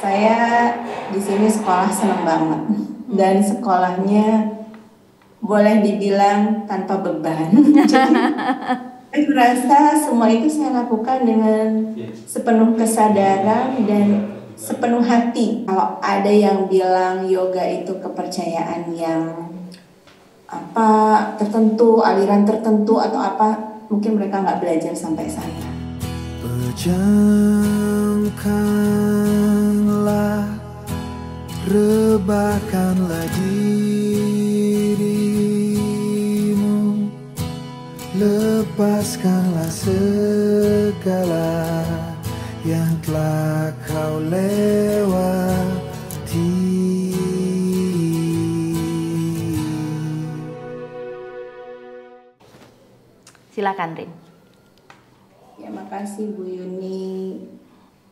Saya di sini sekolah seneng banget dan sekolahnya boleh dibilang tanpa beban. Jadi saya merasa semua itu saya lakukan dengan sepenuh kesadaran dan sepenuh hati. Kalau ada yang bilang yoga itu kepercayaan yang tertentu, aliran tertentu atau apa, mungkin mereka nggak belajar sampai sana. Pejamkanlah, rebahkanlah dirimu, lepaskanlah segala yang telah kau lewati. Silakan, Rin. Ya, makasih Bu Yuni,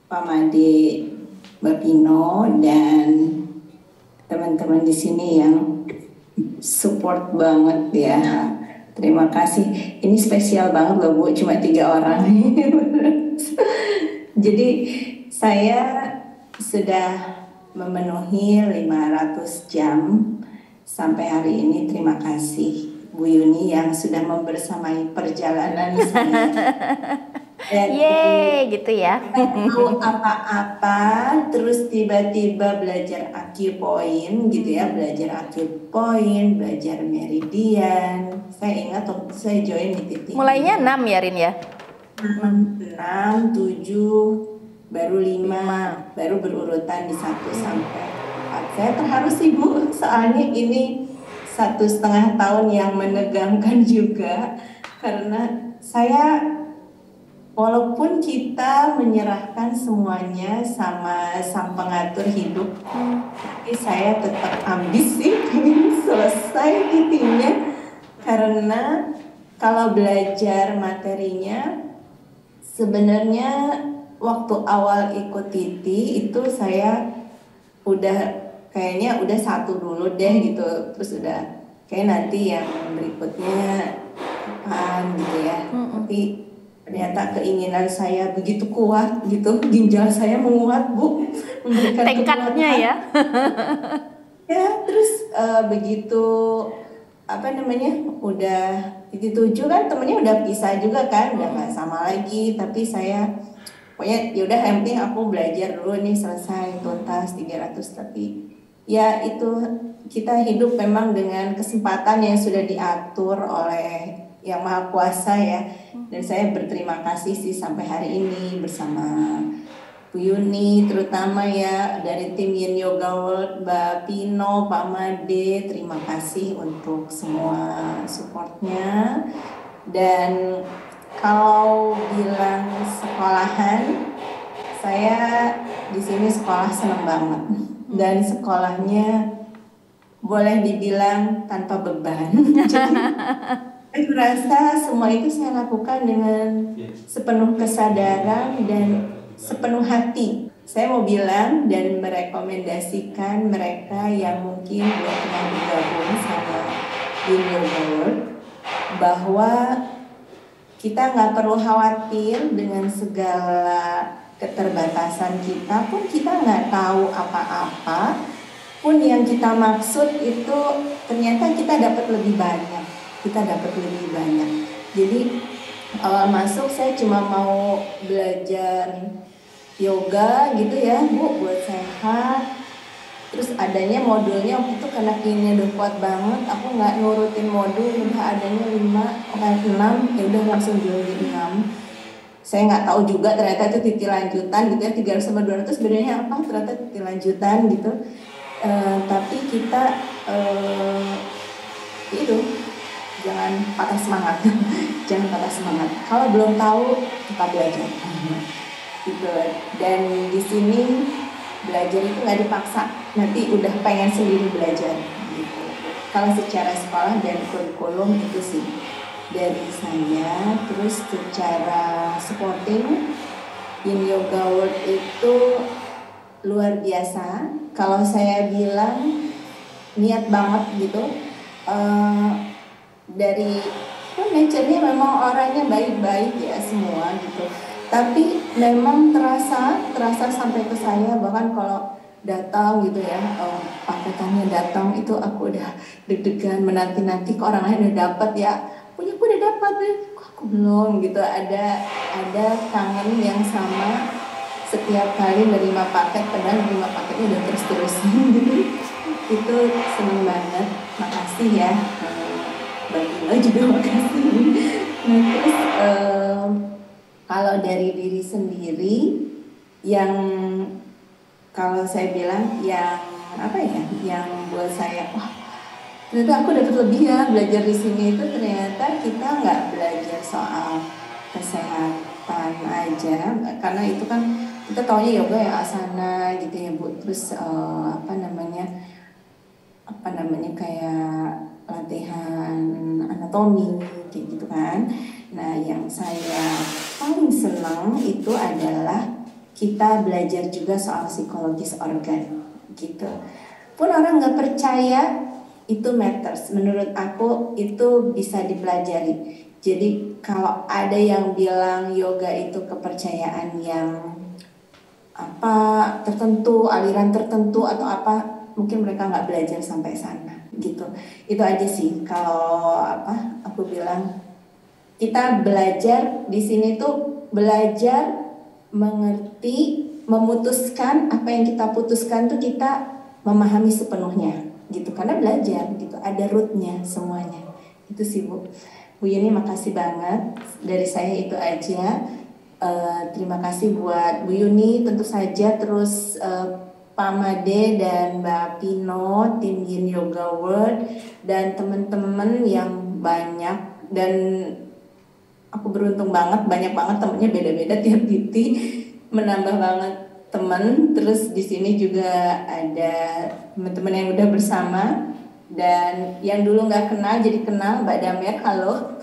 Pak Made, Mbak Pino, dan teman-teman di sini yang support banget ya. Terima kasih. Ini spesial banget loh Bu, cuma 3 orang. Jadi saya sudah memenuhi 500 jam sampai hari ini. Terima kasih Bu Yuni yang sudah membersamai perjalanan saya. Yeay, gitu ya. Tahu apa-apa, terus tiba-tiba belajar acupoint gitu ya, belajar acupoint, belajar meridian. Saya ingat waktu saya join di titik. Mulainya 6 ya, Rin ya? 6, 7, baru 5, baru berurutan di 1 sampai 4. Saya terharu sih Bu, soalnya ini 1,5 tahun yang menegangkan juga, karena saya walaupun kita menyerahkan semuanya sama sang pengatur hidup, tapi saya tetap ambis sih ingin selesai intinya, karena kalau belajar materinya sebenarnya waktu awal ikut Titi itu saya kayaknya udah 1 dulu deh gitu, terus udah kayak nanti yang berikutnya kapan gitu ya. Tapi ternyata keinginan saya begitu kuat gitu, ginjal saya menguat Bu, memberikan tekadnya ya. Ya, terus begitu udah titik 7 kan temennya udah pisah juga kan, udah nggak sama lagi, tapi saya pokoknya yaudah yang penting aku belajar dulu nih, selesai tuntas 300. Tapi ya itu, kita hidup memang dengan kesempatan yang sudah diatur oleh Yang Maha Kuasa ya. Dan saya berterima kasih sih sampai hari ini bersama Bu Yuni, terutama ya dari tim Yin Yoga World, Mbak Pino, Pak Made, terima kasih untuk semua supportnya. Dan kalau bilang sekolahan, saya di sini sekolah seneng banget dan sekolahnya boleh dibilang tanpa beban. Jadi saya merasa semua itu saya lakukan dengan sepenuh kesadaran dan sepenuh hati. Saya mau bilang dan merekomendasikan mereka yang mungkin belum pernah bergabung sama Yin Yoga World, bahwa kita nggak perlu khawatir dengan segala keterbatasan kita, pun kita nggak tahu apa-apa, pun yang kita maksud itu ternyata kita dapat lebih banyak. Jadi awal masuk saya cuma mau belajar yoga gitu ya Bu, buat sehat. Terus adanya modulnya waktu itu karena kayaknya udah kuat banget, aku nggak nurutin modul, udah adanya 6, ya udah langsung jual di 6. Saya nggak tahu juga ternyata itu titik lanjutan gitu ya, 300 sama 200 bedanya apa, ternyata titik lanjutan gitu. Tapi kita itu jangan patah semangat. Jangan patah semangat. Kalau belum tahu, kita belajar. Gitu. Dan di sini belajar itu nggak dipaksa, nanti udah pengen sendiri belajar gitu. Kalau secara sekolah dan kurikulum itu sih dari saya. Terus secara supporting, Yin Yoga World itu luar biasa. Kalau saya bilang niat banget gitu, dari nature-nya memang orangnya baik-baik ya semua gitu. Tapi memang terasa sampai ke saya, bahkan kalau datang gitu ya, paketannya datang itu aku udah deg-degan menanti-nanti kok orang lain udah dapat ya, punya aku udah dapat kok aku belum gitu. Ada kangen yang sama setiap kali menerima paket, padahal menerima paketnya udah terus-terusan gitu. Itu seneng banget, makasih ya. Bagi lo juga makasih. Nah terus kalau dari diri sendiri yang kalau saya bilang yang apa ya, yang buat saya wah ternyata aku dapat lebih ya belajar di sini, itu ternyata kita nggak belajar soal kesehatan aja, karena itu kan kita taunya yoga ya asana gitu ya Bu, terus apa namanya kayak latihan anatomi kayak gitu kan. Nah yang saya paling senang itu adalah kita belajar juga soal psikologis organ gitu. Pun orang nggak percaya, itu matters. Menurut aku itu bisa dipelajari. Jadi kalau ada yang bilang yoga itu kepercayaan yang apa tertentu, aliran tertentu atau apa, mungkin mereka nggak belajar sampai sana gitu. Itu aja sih kalau apa aku bilang, kita belajar di sini tuh belajar mengerti, memutuskan apa yang kita putuskan tuh kita memahami sepenuhnya gitu, karena belajar gitu, ada rootnya semuanya. Itu sih Bu Yuni, makasih banget. Dari saya itu aja. Terima kasih buat Bu Yuni tentu saja, terus Pak Made dan Mbak Pino, tim Yin Yoga World, dan teman-teman yang banyak. Dan aku beruntung banget, banyak banget temennya, beda-beda tiap titik, menambah banget teman. Terus di sini juga ada teman-teman yang udah bersama, dan yang dulu nggak kenal jadi kenal. Mbak Damer, halo.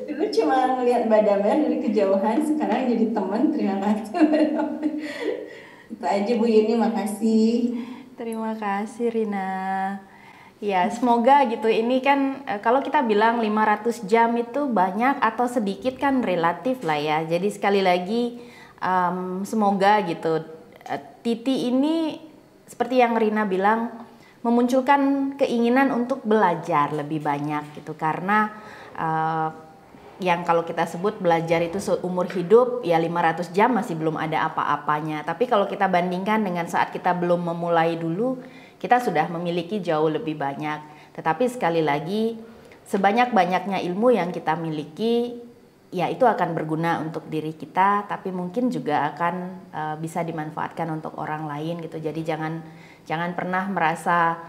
Dulu cuma ngeliat Mbak Damer dari kejauhan, sekarang jadi teman. Terima kasih. Itu aja Bu Yuni, makasih. Terima kasih Rina. Ya, semoga gitu. Ini kan kalau kita bilang 500 jam itu banyak atau sedikit kan relatif lah ya. Jadi sekali lagi semoga gitu Titi ini seperti yang Rina bilang memunculkan keinginan untuk belajar lebih banyak gitu, karena yang kalau kita sebut belajar itu seumur hidup, ya 500 jam masih belum ada apa-apanya. Tapi kalau kita bandingkan dengan saat kita belum memulai dulu, kita sudah memiliki jauh lebih banyak. Tetapi sekali lagi, sebanyak-banyaknya ilmu yang kita miliki, ya itu akan berguna untuk diri kita, tapi mungkin juga akan bisa dimanfaatkan untuk orang lain gitu. Jadi jangan pernah merasa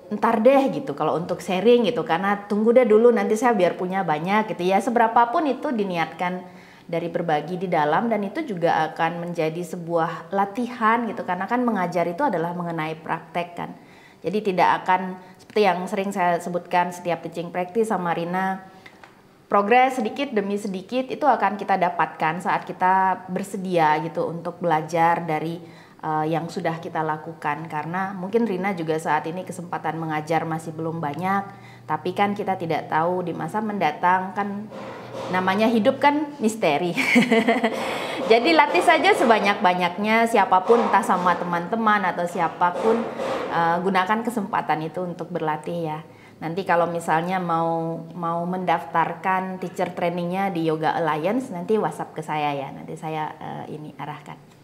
ntar deh gitu kalau untuk sharing gitu, karena tunggu deh dulu nanti saya biar punya banyak gitu ya. Seberapapun itu diniatkan dari berbagi di dalam, dan itu juga akan menjadi sebuah latihan gitu, karena kan mengajar itu adalah mengenai praktek kan. Jadi tidak akan seperti yang sering saya sebutkan setiap teaching practice sama Rina, progres sedikit demi sedikit itu akan kita dapatkan saat kita bersedia gitu untuk belajar dari yang sudah kita lakukan. Karena mungkin Rina juga saat ini kesempatan mengajar masih belum banyak, tapi kan kita tidak tahu di masa mendatang, kan namanya hidup kan misteri. Jadi latih saja sebanyak-banyaknya, siapapun, entah sama teman-teman atau siapapun, gunakan kesempatan itu untuk berlatih ya. Nanti kalau misalnya mau mendaftarkan teacher trainingnya di Yoga Alliance, nanti WhatsApp ke saya ya, nanti saya ini arahkan.